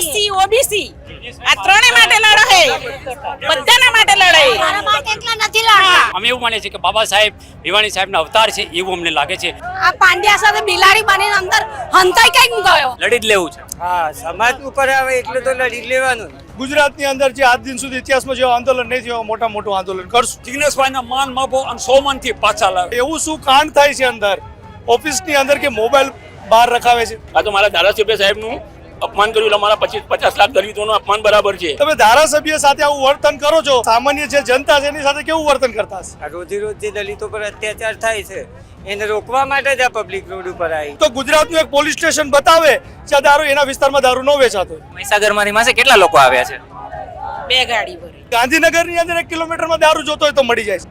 SC OBC આ ત્રણે માટે લડે, બધાના માટે લડે. અમે એવું માનીએ છીએ કે બાબા સાહેબ ભીવાણી સાહેબના અવતાર છે એવું અમને લાગે છે. આ પાંડ્યા સાથે બિલાડી બનીને અંદર હંતાઈ કઈ ગયો. લડી જ લેવું છે. હા, સમાજ ઉપર આવે એટલે તો લડી જ લેવાનું. ગુજરાતની અંદર જે આજ દિન સુધી ઇતિહાસમાં જેવો આંદોલન નહીં થયો, મોટા મોટું આંદોલન કરશું. જિગ્નેશભાઈના માન માપો અને સોમનથી પાછા લાવે. એવું શું કાંડ થાય છે અંદર ઓફિસની અંદર કે મોબાઈલ બહાર રખાવે છે? આ તો મારા ધારાસભ્ય સાહેબનું અપમાન કર્યું એટલે મારા 25-50 લાખ દલિતોનું અપમાન બરાબર છે. તમે ધારાસભ્ય સાથે આવું વર્તન કરો છો, સામાન્ય જે જનતા છે એની સાથે કેવું વર્તન કરતા હશે? આ રોજે રોજ જે દલિતો પર અત્યાચાર થાય છે એને રોકવા માટે જ આ પબ્લિક રોડ ઉપર આવી. તો ગુજરાતનું એક પોલીસ સ્ટેશન બતાવે જ્યાં દારૂ એના વિસ્તારમાં દારૂ ન વેચાતો હોય. મહીસાગરમાંથી માસે કેટલા લોકો આવ્યા છે? 2 ગાડી ભરી. ગાંધીનગરની અંદર 1 કિલોમીટરમાં દારૂ જોતો હોય તો મળી જાય છે.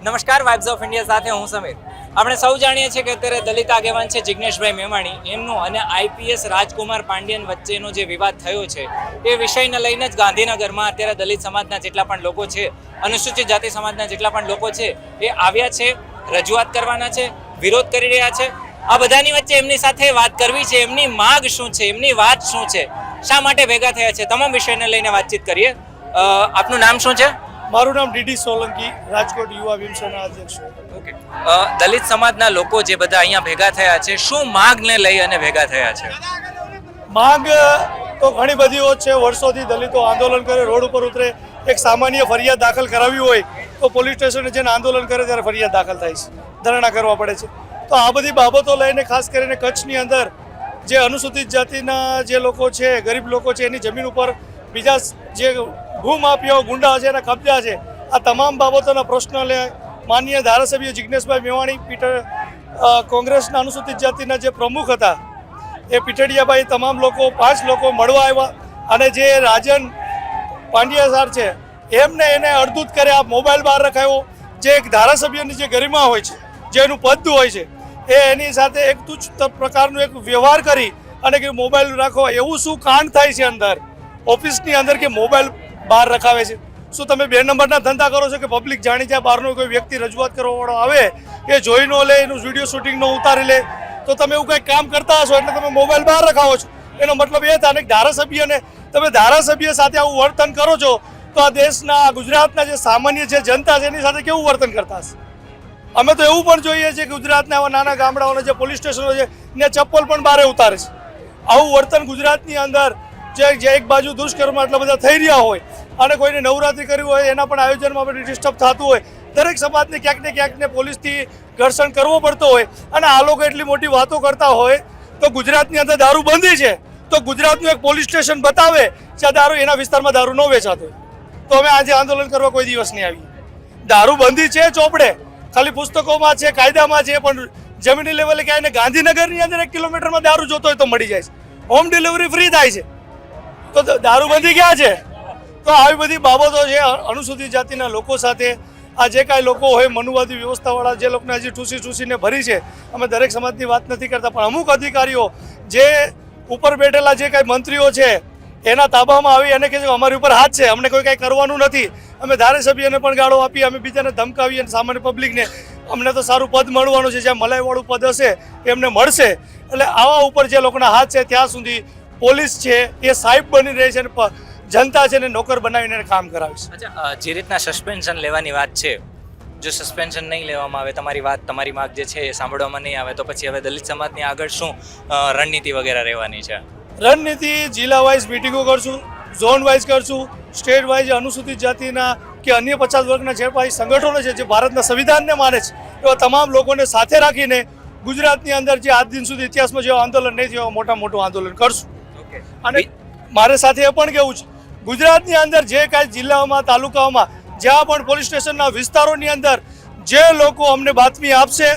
નમસ્કાર, વાઇબ્સ ઓફ ઇન્ડિયા સાથે હું સમીર. આપણે સૌ જાણીએ છીએ કે અત્યારે દલિત આગેવાન છે જિગ્નેશભાઈ મેવાણી, એમનું અને આઈપીએસ રાજકુમાર પાંડ્યન વચ્ચેનો જે વિવાદ થયો છે એ વિષયને લઈને જ ગાંધીનગરમાં અત્યારે દલિત સમાજના જેટલા પણ લોકો છે, અનુસૂચિત જાતિ સમાજના જેટલા પણ લોકો છે એ આવ્યા છે, રજૂઆત કરવાના છે, વિરોધ કરી રહ્યા છે. આ બધાની વચ્ચે એમની સાથે વાત કરવી છે, એમની માંગ શું છે, એમની વાત શું છે, શા માટે ભેગા થયા છે, તમામ વિષયને લઈને વાતચીત કરીએ. આપનું નામ શું છે? મારું નામ ડીડી સોલંકી, રાજકોટ યુવા વિમસના અધ્યક્ષ. ઓકે, દલિત સમાજના લોકો જે બધા અહીંયા ભેગા થયા છે, શું માંગને લઈ અને ભેગા થયા છે? માંગ તો ઘણી બધીઓ છે. વર્ષોથી દલિતો આંદોલન કરે, રોડ ઉપર ઉતરે. એક સામાન્ય ફરિયાદ દાખલ કરાવી હોય તો પોલીસ સ્ટેશને જઈને આંદોલન કરે ત્યારે ફરિયાદ દાખલ થાય છે, ધરણા કરવા પડે છે. તો આ બધી બાબતો લઈને ખાસ કરીને કચ્છની અંદર જે અનુસૂચિત જાતિના જે લોકો છે, ગરીબ લોકો છે, એની જમીન ઉપર બીજા જે ભૂમાફિયાઓ ગુંડા છે એના કબજા છે, આ તમામ બાબતોના પ્રશ્ન લે માનનીય ધારાસભ્ય જિગ્નેશભાઈ મેવાણી, કોંગ્રેસના અનુસૂચિત જાતિના જે પ્રમુખ હતા એ પીઠડિયાભાઈ, તમામ લોકો 5 લોકો મળવા આવ્યા અને જે રાજન પાંડ્યા સર છે એમને એને અડધૂત કરે. આ મોબાઈલ બહાર રખાયો, જે એક ધારાસભ્યની જે ગરિમા હોય છે, જે એનું પદ હોય છે, એ એની સાથે એક તુચ્છ પ્રકારનો એક વ્યવહાર કરી અને કે મોબાઈલ રાખો. એવું શું કાંડ થાય છે અંદર ઓફિસની અંદર કે મોબાઈલ બહાર રખાવે છે? શું તમે 2 નંબરના ધંધા કરો છો કે પબ્લિક જાણી જાય? બહારનો કોઈ વ્યક્તિ રજૂઆત કરવાવાળો આવે એ જોઈ ન લે, એનું વિડીયો શૂટિંગ ન ઉતારી લે, તો તમે એવું કંઈક કામ કરતા હશો એટલે તમે મોબાઈલ બહાર રખાવો છો. એનો મતલબ એ થાય કે ધારાસભ્યને તમે ધારાસભ્ય સાથે આવું વર્તન કરો છો તો આ દેશના, ગુજરાતના જે સામાન્ય જે જનતા છે એની સાથે કેવું વર્તન કરતા હશે? અમે તો એવું પણ જોઈએ છીએ કે ગુજરાતના આવા નાના ગામડાઓના જે પોલીસ સ્ટેશનો છે ત્યાં ચપ્પલ પણ બહાર ઉતારે છે. આવું વર્તન ગુજરાતની અંદર જે એક બાજુ દુષ્કર્મ આટલા બધા થઈ રહ્યા હોય અને કોઈને નવરાત્રી કરવી હોય એના પણ આયોજનમાં બધું ડિસ્ટર્બ થતું હોય, દરેક સમાજને ક્યાંક ને ક્યાંક પોલીસથી ઘર્ષણ કરવો પડતો હોય અને આ લોકો એટલી મોટી વાતો કરતા હોય તો ગુજરાતની અંદર દારૂ બંધી છે તો ગુજરાતનું એક પોલીસ સ્ટેશન બતાવે જ્યાં દારૂ એના વિસ્તારમાં દારૂ ન વેચાતો હોય તો અમે આજે આંદોલન કરવા કોઈ દિવસ નહીં આવીએ. દારૂ બંધી છે ચોપડે, ખાલી પુસ્તકોમાં છે, કાયદામાં છે, પણ જમીની લેવલે ક્યાંય ને ગાંધીનગરની અંદર 1 કિલોમીટરમાં દારૂ જોતો હોય તો મળી જાય છે. હોમ ડિલિવરી ફ્રી થાય છે તો દારૂબંધી ક્યાં છે? તો આવી બધી બાબતો છે. અનુસૂચિત જાતિના લોકો સાથે આ જે કાંઈ લોકો હોય, મનુવાદી વ્યવસ્થાવાળા જે લોકોને હજી ટૂસીને ભરી છે, અમે દરેક સમાજની વાત નથી કરતા, પણ અમુક અધિકારીઓ જે ઉપર બેઠેલા જે કાંઈ મંત્રીઓ છે એના તાબામાં આવી અને કહે છે અમારી ઉપર હાથ છે, અમને કોઈ કાંઈ કરવાનું નથી. અમે ધારાસભ્યને પણ ગાળો આપી, અમે બીજાને ધમકાવીએ અને સામાન્ય પબ્લિકને અમને તો સારું પદ મળવાનું છે, જ્યાં મલાઈવાળું પદ હશે એમને મળશે. એટલે આવા ઉપર જે લોકોના હાથ છે ત્યાં સુધી પોલીસ છે એ સાહેબ બની રહી છે અને જનતા છે ને નોકર બનાવીને કામ કરાવે છે. અચ્છા, જે રીતના સસ્પેન્શન લેવાની વાત છે, જો સસ્પેન્શન નહીં લેવામાં આવે, તમારી વાત, તમારી માંગ જે છે એ સાંભળવામાં નહીં આવે, તો પછી હવે દલિત સમાજની આગળ શું રણનીતિ વગેરે રહેવાની છે? રણનીતિ જિલ્લા વાઇઝ મિટિંગો કરશું, ઝોન વાઇઝ કરશું, સ્ટેટ વાઇઝ અનુસૂચિત જાતિના કે અન્ય 50 વર્ગના જે ભાઈ સંગઠનો છે જે ભારતના સંવિધાનને માને છે એવા તમામ લોકોને સાથે રાખીને ગુજરાતની અંદર જે આજ દિન સુધી ઇતિહાસમાં જેવો આંદોલન નહીં થયો મોટા મોટું આંદોલન કરશું. અને મારે સાથે એ પણ કહેવું છે, ગુજરાતની અંદર જે કાંઈ જિલ્લાઓમાં, તાલુકાઓમાં, જ્યાં પણ પોલીસ સ્ટેશનના વિસ્તારોની અંદર જે લોકો અમને બાતમી આપશે,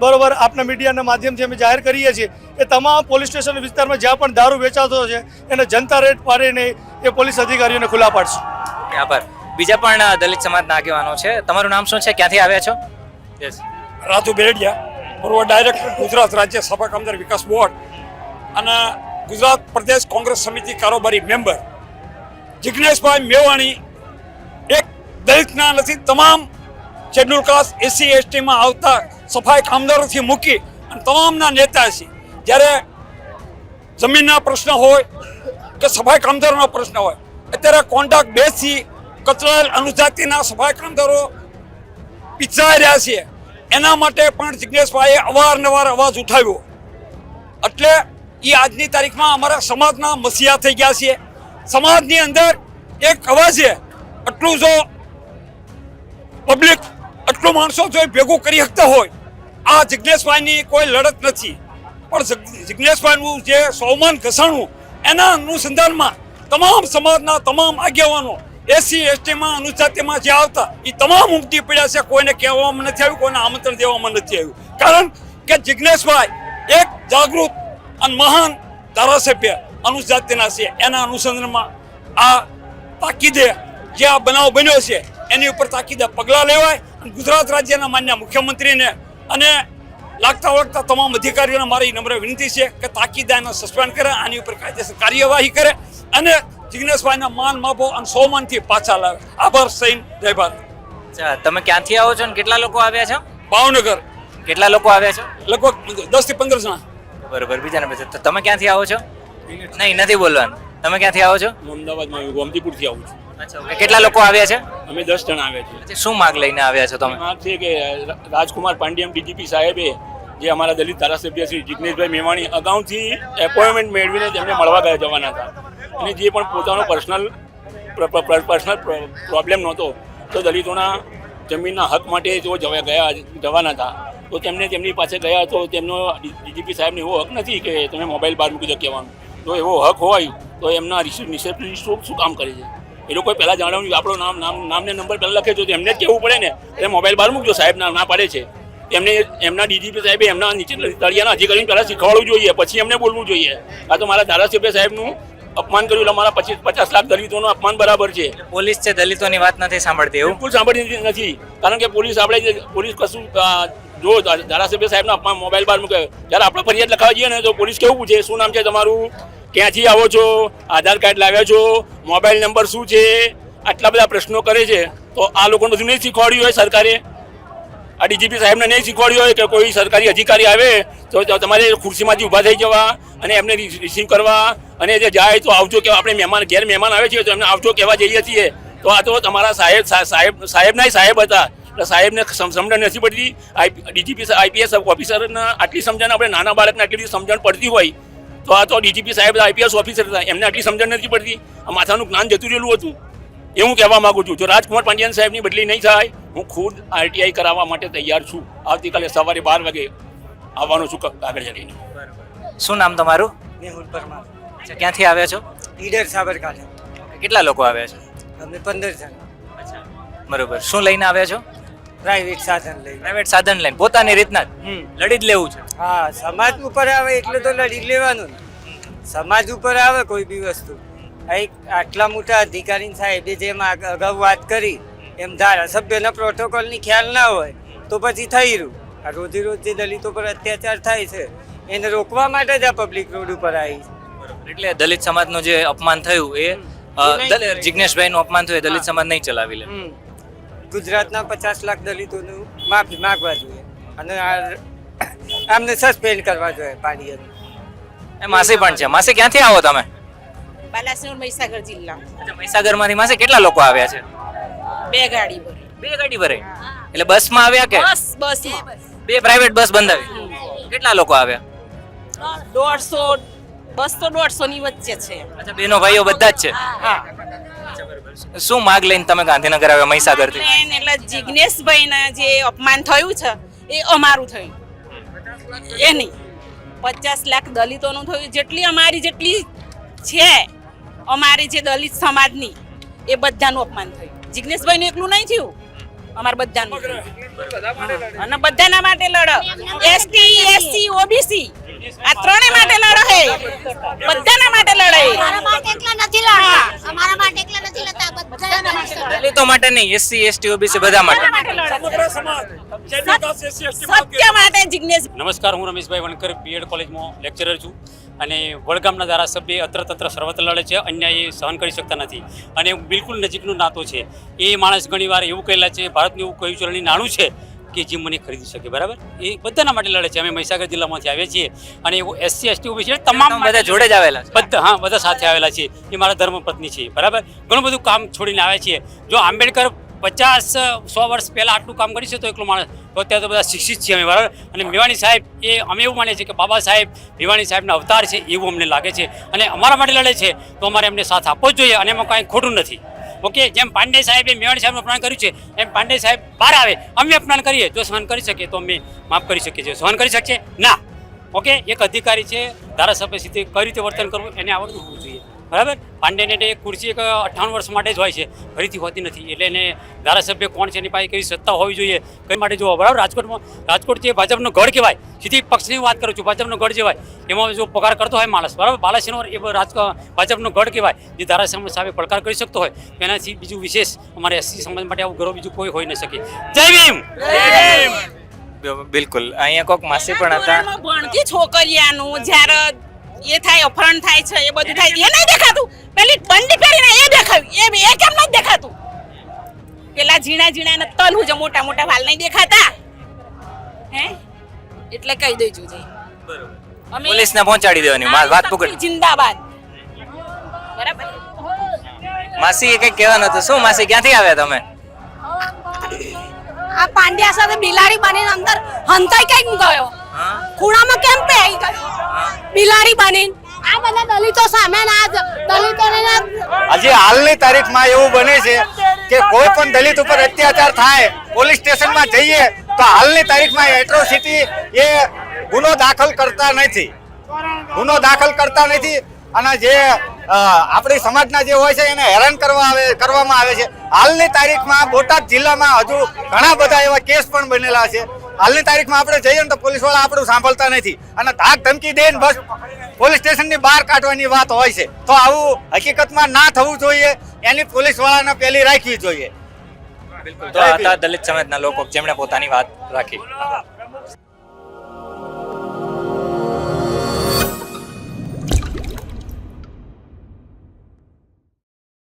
બરોબર, આપના મીડિયાના માધ્યમથી અમે જાહેર કરીએ છીએ, એ તમામ પોલીસ સ્ટેશન વિસ્તારમાં જ્યાં પણ દારૂ વેચાતો છે એને જનતા રેટ પાડીને એ પોલીસ અધિકારીઓને ખુલ્લા પાડશે. આભાર. બીજા પણ દલિત સમાજના આગેવાનો છે. તમારું નામ શું છે, ક્યાંથી આવ્યા છો? યસ, રાજુ બેરડિયા, પૂર્વ ડાયરેક્ટર ગુજરાત રાજ્ય સભા કામદાર વિકાસ બોર્ડ અને ગુજરાત પ્રદેશ કોંગ્રેસ સમિતિ કારોબારી મેમ્બર. જિગ્નેશભાઈ મેવાણી એક દલિતના નથી, તમામ શેડ્યુલ કાસ્ટ, એસસી એસટીમાં આવતા સફાઈ કામદારોથી મૂકી અને તમામના નેતા છે. જ્યારે જમીનના પ્રશ્ન હોય, કે સફાઈ કામદારોનો પ્રશ્ન હોય. અત્યારે કોન્ટ્રાક્ટ બેઝથી કચરાયેલ અનુજાતિના સફાઈ કામદારો પીછાઈ રહ્યા છે. એના માટે પણ જિજ્ઞેશભાઈએ અવારનવાર અવાજ ઉઠાવ્યો. એટલે એ આજની તારીખમાં અમારા સમાજના મસીહા થઈ ગયા છે. સમાજની અંદર એક અવાજે આટલું જો પબ્લિક આટલું માણસો જો ભેગું કરી શકતા હોય, આ જિજ્ઞેશભાઈની કોઈ લડત નથી. પણ જિજ્ઞેશભાઈનું જે સ્વમાન ઘસાણું એના અનુસંધાનમાં તમામ સમાજના તમામ આગેવાનો એસસી એસટીમાં અનુજાતિમાં જે આવતા એ તમામ ઉમટી પડ્યા છે. કોઈને કહેવામાં નથી આવ્યું, કોઈને આમંત્રણ દેવામાં નથી આવ્યું. કારણ કે જિજ્ઞેશભાઈ એક જાગૃત અને મહાન ધારાસભ્ય અનુજાતિના છે. એના અનુસંધાનમાં આ તાકીદે જે આ બનાવ બન્યો છે એની ઉપર તાકીદે પગલાં લેવાય. અને ગુજરાત રાજ્યના માન્ય મુખ્યમંત્રીને અને લાગતા વળગતા તમામ અધિકારીઓને મારી નમ્ર વિનંતી છે કે તાકીદે એને સસ્પેન્ડ કરે, આની ઉપર કાયદેસર કાર્યવાહી કરે અને જિજ્ઞેશભાઈના માન માપો અને સૌમાનથી પાછા લાવે. આભાર. સૈન જય ભારત. અચ્છા, તમે ક્યાંથી આવો છો ને કેટલા લોકો આવ્યા છો? ભાવનગર કેટલા લોકો આવ્યા છો? લગભગ 10 થી 15 જણા. બરોબર. બીજાને પછી તો તમે ક્યાંથી આવો છો? નહીં, નથી બોલવાનું. તમે ક્યાંથી આવો છો? અમદાવાદમાં ગોમતીપુરથી આવું છું. અચ્છા, okay. કેટલા લોકો આવ્યા છે? અમે 10 જણા આવ્યા છીએ. પછી શું માગ લઈને આવ્યા છો તમે? માગ છે કે રાજકુમાર પાંડ્યમ ડીજીપી સાહેબે જે અમારા દલિત ધારાસભ્ય શ્રી જિજ્ઞેશભાઈ મેવાણી અગાઉથી એપોઇન્ટમેન્ટ મેળવીને તેમને મળવા ગયા જવાના હતા. અને જે પણ પોતાનો પર્સનલ પ્રોબ્લેમ નહોતો, તો દલિતોના જમીનના હક માટે જો જવાના હતા, તો તેમને તેમની પાસે ગયા તો તેમનો ડીજીપી સાહેબને એવો હક નથી કે તમે મોબાઈલ બહાર મૂકી દો કહેવાનું. જો એવો હક હોય તો એમના રિસેપ્શનિસ્ટ શું કામ કરે છે? એ લોકોએ પહેલાં જણાવ્યું આપણો નામને નંબર પહેલાં લખે તો એમને જ કહેવું પડે ને, એટલે મોબાઈલ બહાર મૂકજો સાહેબ ના પાડે છે. એમને એમના ડીજીપી સાહેબે એમના નીચે તળિયાના અધિકારીને પહેલાં શીખવાડવું જોઈએ, પછી એમને બોલવું જોઈએ. આ તો મારા ધારાસભ્ય સાહેબનું અપમાન કર્યું, એટલે અમારા 50 લાખ દલિતોનું અપમાન બરાબર છે. પોલીસ છે દલિતોની વાત નથી સાંભળતી એવું? બિલકુલ સાંભળતી નથી. કારણ કે પોલીસ કશું જો ધારાસભ્ય સાહેબનો અપમાન મોબાઈલ બહાર મૂકે, જ્યારે આપણે ફરિયાદ લખાવા જઈએ ને તો પોલીસ કેવું પૂછે, શું નામ છે તમારું, ક્યાંથી આવો છો, આધાર કાર્ડ લાવ્યા છો, મોબાઈલ નંબર શું છે, આટલા બધા પ્રશ્નો કરે છે. તો આ લોકોને બધું નહીં શીખવાડ્યું હોય સરકારે? આ ડીજીપી સાહેબને નહીં શીખવાડ્યું હોય કે કોઈ સરકારી અધિકારી આવે તો તમારે ખુરશીમાંથી ઊભા થઈ જવા અને એમને રિસીવ કરવા, અને જે જાય તો આવજો કે આપણે ઘેર મહેમાન આવે છે તો એમને આવજો કહેવા જઈએ છીએ. તો આ તો તમારા સાહેબના સાહેબ હતા, એટલે સાહેબને સમજણ નથી પડતી. ડીજીપી આઈપીએસ ઓફિસરને આટલી સમજણ, આપણે નાના બાળકને આટલી બધી સમજણ પડતી હોય તો આ તો ડીજીપી સાહેબ આઈપીએસ ઓફિસર હતા, એમને આટલી સમજણ નથી પડતી. આ માથાનું જ્ઞાન જતું રહેલું હતું. એ હું કહેવા માંગુ છું. જો રાજકુમાર પાંડ્યન સાહેબની બદલી નહીં થાય, હું ખુદ આરટીઆઈ કરાવવા માટે તૈયાર છું. આવતીકાલે સવારે 12 વાગે આવવાનું છું કાગળ જઈને. શું નામ તમારું? મેહુલ પરમાર. અચ્છા, ક્યાંથી આવ્યા છો? ઈડર સાબરકાંઠા. કેટલા લોકો આવ્યા છો? અમે 15 જણા. બરોબર. શું લઈને આવ્યા છો? પ્રાઇવેટ સાધન લઈ. પ્રાઇવેટ સાધન લઈને પોતાની રીતના જ લડી જ લેવું છે? હા, સમાજ ઉપર આવે એટલે તો લડી જ લેવાનું ને. સમાજ ઉપર આવે કોઈ બી વસ્તુ. આટલા મોટા અધિકારી સાહેબે જેમ અગાઉ વાત કરી એમ ધારાસભ્યના પ્રોટોકોલની ખ્યાલ ના હોય તો પછી થઈ રહ્યું. આ રોજે રોજ જે દલિતો પર અત્યાચાર થાય છે એને રોકવા માટે જ આ પબ્લિક રોડ ઉપર આવી. એટલે દલિત સમાજનું જે અપમાન થયું એ જિજ્ઞેશભાઈનું અપમાન થયું, દલિત સમાજ નહીં ચલાવી લે. ગુજરાતના 50 લાખ દલિતોનું માફી માંગવા જોઈએ અને આમને સસ્પેન્ડ કરવા જોઈએ પાંડિયન. એ માસી પણ છે. માસી ક્યાંથી આવો તમે? બાલાસિનોર મહીસાગર જિલ્લા. મહીસાગર માંથી માસી કેટલા લોકો આવ્યા છે? 2 ગાડી ભરી. 2 ગાડી ભરાઈ? એટલે બસમાં આવ્યા કે બસ 2 પ્રાઇવેટ બસ બંધાવી? કેટલા લોકો આવ્યા? 150, બસ તો 150 ની વચ્ચે છે. અચ્છા, બેનો ભાઈઓ બધા જ છે? હા. શું માગ લઈને તમે ગાંધીનગર આવ્યા મહીસાગર થી? એટલે જિજ્ઞેશભાઈના જે અપમાન થયું છે એ અમારું થયું, એ નહીં 50 લાખ દલિતોનું થયું. જેટલી અમારી જેટલી છે અમારી જે દલિત સમાજની એ બધાનું અપમાન થયું. જિજ્ઞેશભાઈનું એકલું નહીં થયું, અમારા બધાનું. અને બધાના માટે લડો. એસટી, એસસી, ઓબીસી આ ત્રણે માટે લડો હે, બધાના માટે લડે. અમારા માટે એકલા નથી લડતા, અમારા માટે એકલા નથી લડતા, બધાના માટે. દલિતો માટે નહીં, એસસી, એસટી, ઓબીસી બધા માટે. સત્ય માટે જિજ્ઞેશ. નમસ્કાર, હું રમેશભાઈ વણકર બીએડ કોલેજમાં લેક્ચરર છું. અને વડગામના ધારાસભ્ય અત્ર સર્વત્ર લડે છે, અન્યાય સહન કરી શકતા નથી અને બિલકુલ નજીકનો નાતો છે. એ માણસ ઘણીવાર એવું કહેલા છે, ભારતનું એવું કહ્યું ચલણી નાણું છે કે જે મને ખરીદી શકે, બરાબર? એ બધાના માટે લડે છે. અમે મહીસાગર જિલ્લામાંથી આવીએ છીએ અને એવું SC ST OBC તમામ બધા જોડે જ આવેલા છે. બધા, હા, બધા સાથે આવેલા છે. એ મારા ધર્મપત્ની છે, બરાબર? ઘણું બધું કામ છોડીને આવ્યા છીએ. જો આંબેડકર 50-100 વર્ષ પહેલા આટલું કામ કરી છે તો એકલો માણસ, તો અત્યારે તો બધા શિક્ષિત છીએ અમે, બરાબર? અને મેવાણી સાહેબ એ અમે એવું માનીએ છીએ કે બાબા સાહેબ મેવાણી સાહેબના અવતાર છે એવું અમને લાગે છે અને અમારા માટે લડે છે તો અમારે એમને સાથ આપવો જ જોઈએ અને એમાં કાંઈ ખોટું નથી. ઓકે, જેમ પાંડે સાહેબે મેવાણી સાહેબનું અપમાન કર્યું છે એમ પાંડે સાહેબ બહાર આવે, અમે અપમાન કરીએ જો સહન કરી શકીએ તો અમે માફ કરી શકીએ છીએ. સહન કરી શકીએ ના. ઓકે, એક અધિકારી છે, ધારાસભ્ય સીધે કઈ રીતે વર્તન કરવું એને આવડતું હોવું જોઈએ, બરાબર? પાંડેને એક ખુરશી 58 વર્ષ માટે જ હોય છે, ફરીથી હોતી નથી. એટલે એને ધારાસભ્ય કોણ છે એની પાસે કેવી સત્તા હોવી જોઈએ કઈ માટે જોવા, બરાબર? રાજકોટ જે ભાજપનો ગઢ કહેવાય, સીધી પક્ષની વાત કરું છું, ભાજપનો ગઢ કહેવાય, એમાં જો પગાર કરતો હોય માણસ, બરાબર? બાલાસિનોર એ ભાજપનો ગઢ કહેવાય, જે ધારાસભ્ય સામે પડકાર કરી શકતો હોય, એનાથી બીજું વિશેષ અમારે SC સમાજ માટે આવું ગૌરવ બીજું કોઈ હોઈ ન શકે. જય ભીમ. બિલકુલ. અહીંયા કોઈક માસી પણ હતા. ભણતી છોકરીયાનું જ્યારે એ થાય, અપહરણ થાય છે, એ બધું થાય, એ નહીં દેખાતું. પેલી બંડી પહેરીને એ દેખાયું, એ કેમ નથી દેખાતું? પેલા ઝીણા ઝીણા તલ હું મોટા મોટા વાલ નહીં દેખાતા હે? એટલે કહી દેજો જી. અમે પોલીસને પહોંચાડી દેવાની વાત પકડી. જિંદાબાદ. બરાબર. માસી એ કંઈક કહેવાનું હતું. શું માસી, ક્યાંથી આવ્યા તમે? આ પાંડ્યા સાથે બિલાડી બનીને અંદર હંતાઈ કઈક ગયો, ખૂણામાં કેમ પેઈ ગયો બિલાડી બનીને. આ બધા દલિતો સામે દલિતોને હજી હાલની તારીખમાં એવું બને છે કે કોઈ પણ દલિત ઉપર અત્યાચાર થાય, પોલીસ સ્ટેશનમાં જઈએ તો હાલની તારીખમાં એટ્રોસિટી એ ગુનો દાખલ કરતા નથી. અને જે આપણી સમાજના જે હોય છે એને હેરાન કરવામાં આવે છે. હાલની તારીખમાં બોટાદ જિલ્લામાં હજુ ઘણા બધા એવા કેસ પણ બનેલા છે. હાલની તારીખમાં આપણે જઈએ ને તો પોલીસવાળા આપણું સાંભળતા નથી અને ધાક ધમકી દઈને બસ પોલીસ સ્ટેશનની બહાર કાઢવાની વાત હોય છે. તો આવું હકીકતમાં ના થવું જોઈએ, એની પોલીસવાળાને પહેલી રાખવી જોઈએ. તો આ હતા દલિત સમાજના લોકો જેમણે પોતાની વાત રાખી.